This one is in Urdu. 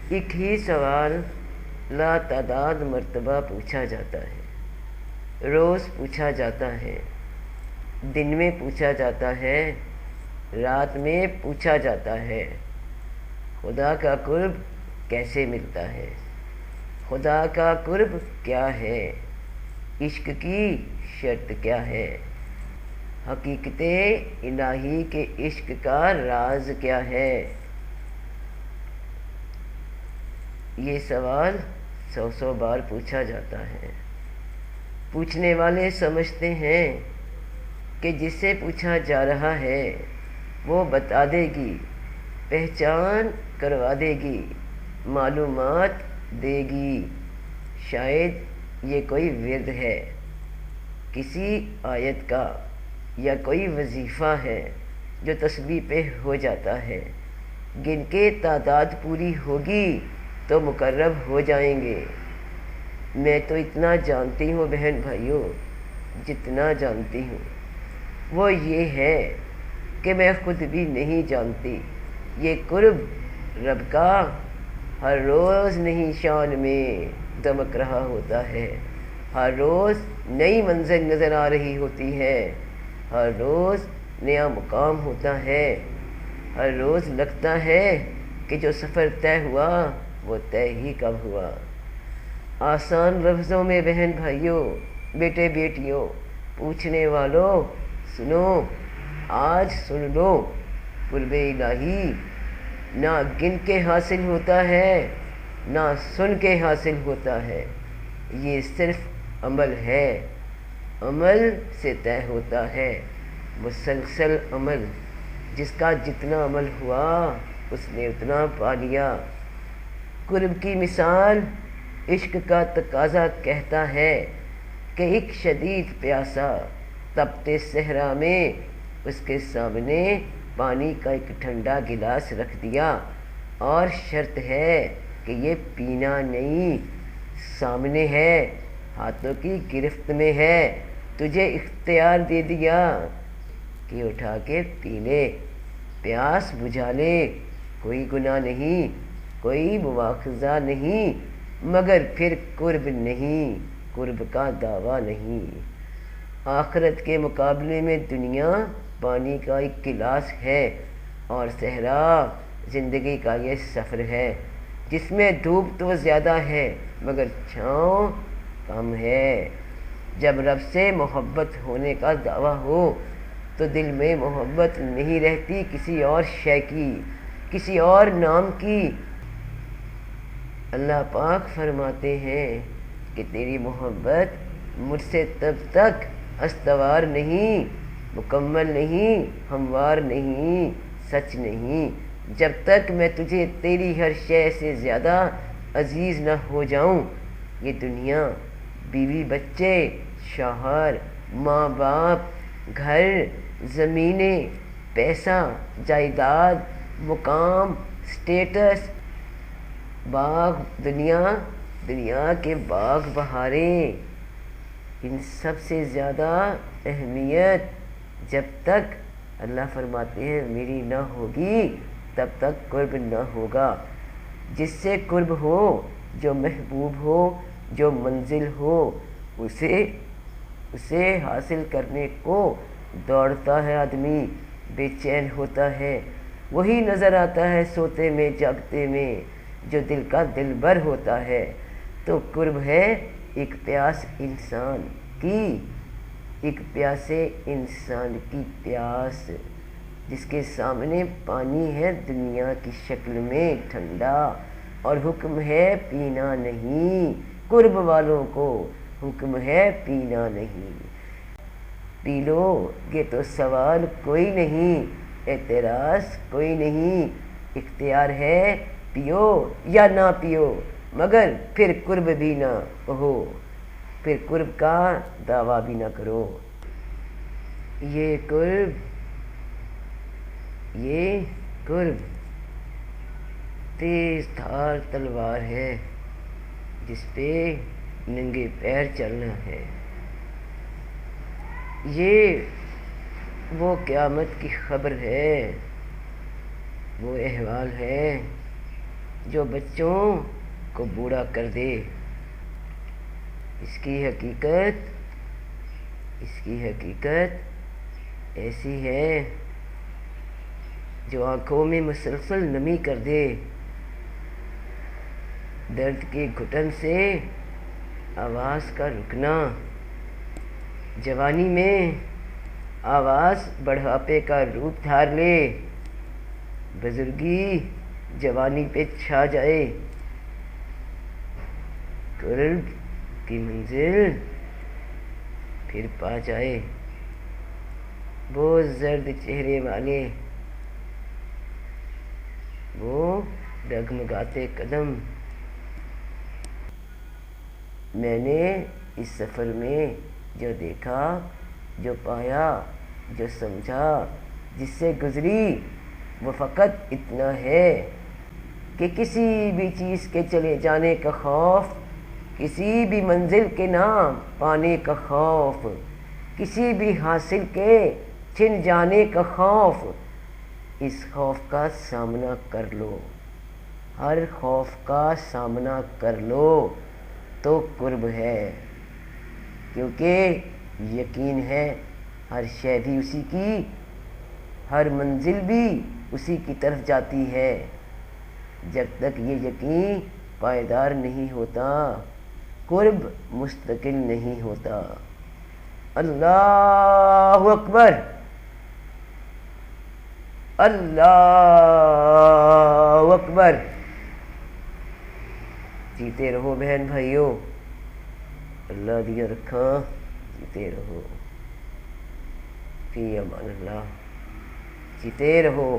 ایک ہی سوال لا تعداد مرتبہ پوچھا جاتا ہے، روز پوچھا جاتا ہے، دن میں پوچھا جاتا ہے، رات میں پوچھا جاتا ہے۔ خدا کا قرب کیسے ملتا ہے؟ خدا کا قرب کیا ہے؟ عشق کی شرط کیا ہے؟ حقیقت الہی کے عشق کا راز کیا ہے؟ یہ سوال 100 بار پوچھا جاتا ہے۔ پوچھنے والے سمجھتے ہیں کہ جس سے پوچھا جا رہا ہے وہ بتا دے گی، پہچان کروا دے گی، معلومات دے گی۔ شاید یہ کوئی ورد ہے، کسی آیت کا، یا کوئی وظیفہ ہے جو تسبیح پہ ہو جاتا ہے۔ گن کے تعداد پوری ہوگی تو مقرب ہو جائیں گے۔ میں تو اتنا جانتی ہوں بہن بھائیوں، جتنا جانتی ہوں وہ یہ ہے کہ میں خود بھی نہیں جانتی۔ یہ قرب رب کا ہر روز نئی شان میں دمک رہا ہوتا ہے، ہر روز نئی منزل نظر آ رہی ہوتی ہے، ہر روز نیا مقام ہوتا ہے، ہر روز لگتا ہے کہ جو سفر طے ہوا وہ طے ہی کب ہوا۔ آسان لفظوں میں بہن بھائیوں، بیٹے بیٹیوں، پوچھنے والوں، سنو، آج سن لو۔ قرب الہی نہ گن کے حاصل ہوتا ہے، نہ سن کے حاصل ہوتا ہے، یہ صرف عمل ہے، عمل سے طے ہوتا ہے، مسلسل عمل۔ جس کا جتنا عمل ہوا اس نے اتنا پا لیا۔ قرب کی مثال عشق کا تقاضا کہتا ہے کہ ایک شدید پیاسا تپتے صحرا میں اس کے سامنے پانی کا ایک ٹھنڈا گلاس رکھ دیا، اور شرط ہے کہ یہ پینا نہیں، سامنے ہے، ہاتھوں کی گرفت میں ہے، تجھے اختیار دے دیا کہ اٹھا کے پی لے، پیاس بجھا لے۔ کوئی گناہ نہیں، کوئی مواخذہ نہیں، مگر پھر قرب نہیں، قرب کا دعویٰ نہیں۔ آخرت کے مقابلے میں دنیا پانی کا ایک گلاس ہے، اور صحرا زندگی کا یہ سفر ہے جس میں دھوپ تو زیادہ ہے مگر چھاؤں کم ہے۔ جب رب سے محبت ہونے کا دعویٰ ہو تو دل میں محبت نہیں رہتی کسی اور شے کی، کسی اور نام کی۔ اللہ پاک فرماتے ہیں کہ تیری محبت مجھ سے تب تک استوار نہیں، مکمل نہیں، ہموار نہیں، سچ نہیں، جب تک میں تجھے تیری ہر شے سے زیادہ عزیز نہ ہو جاؤں۔ یہ دنیا، بیوی بچے، شوہر، ماں باپ، گھر، زمینیں، پیسہ، جائیداد، مقام، سٹیٹس، باغ، دنیا کے باغ بہاریں، ان سب سے زیادہ اہمیت جب تک اللہ فرماتے ہیں میری نہ ہوگی تب تک قرب نہ ہوگا۔ جس سے قرب ہو، جو محبوب ہو، جو منزل ہو، اسے حاصل کرنے کو دوڑتا ہے آدمی، بے چین ہوتا ہے۔ وہی نظر آتا ہے سوتے میں جاگتے میں جو دل کا دلبر ہوتا ہے۔ تو قرب ہے ایک پیاس انسان کی، ایک پیاسے انسان کی پیاس، جس کے سامنے پانی ہے دنیا کی شکل میں ٹھنڈا، اور حکم ہے پینا نہیں۔ قرب والوں کو حکم ہے پینا نہیں۔ پی لو، یہ تو سوال کوئی نہیں، اعتراض کوئی نہیں، اختیار ہے پیو یا نہ پیو، مگر پھر قرب بھی نہ کہو، پھر قرب کا دعویٰ بھی نہ کرو۔ یہ قرب تیز دھار تلوار ہے جس پہ ننگے پیر چلنا ہے۔ یہ وہ قیامت کی خبر ہے، وہ احوال ہے جو بچوں کو بوڑھا کر دے۔ اس کی حقیقت ایسی ہے جو آنکھوں میں مسلسل نمی کر دے۔ درد کے گھٹن سے آواز کا رکنا، جوانی میں آواز بڑھاپے کا روپ دھار لے، بزرگی جوانی پہ چھا جائے، قرب کی منزل پھر پا جائے۔ وہ زرد چہرے والے، وہ ڈگمگاتے قدم، میں نے اس سفر میں جو دیکھا، جو پایا، جو سمجھا، جس سے گزری، وہ فقط اتنا ہے کہ کسی بھی چیز کے چلے جانے کا خوف، کسی بھی منزل کے نام پانے کا خوف، کسی بھی حاصل کے چھن جانے کا خوف، اس خوف کا سامنا کر لو، ہر خوف کا سامنا کر لو تو قرب ہے، کیونکہ یقین ہے ہر شے بھی اسی کی، ہر منزل بھی اسی کی طرف جاتی ہے۔ جب تک یہ یقین پائیدار نہیں ہوتا، قرب مستقل نہیں ہوتا۔ اللہ اکبر، اللہ اکبر۔ جیتے رہو بہن بھائیوں، اللہ دیا رکھا، جیتے رہو، فی امان اللہ، جیتے رہو۔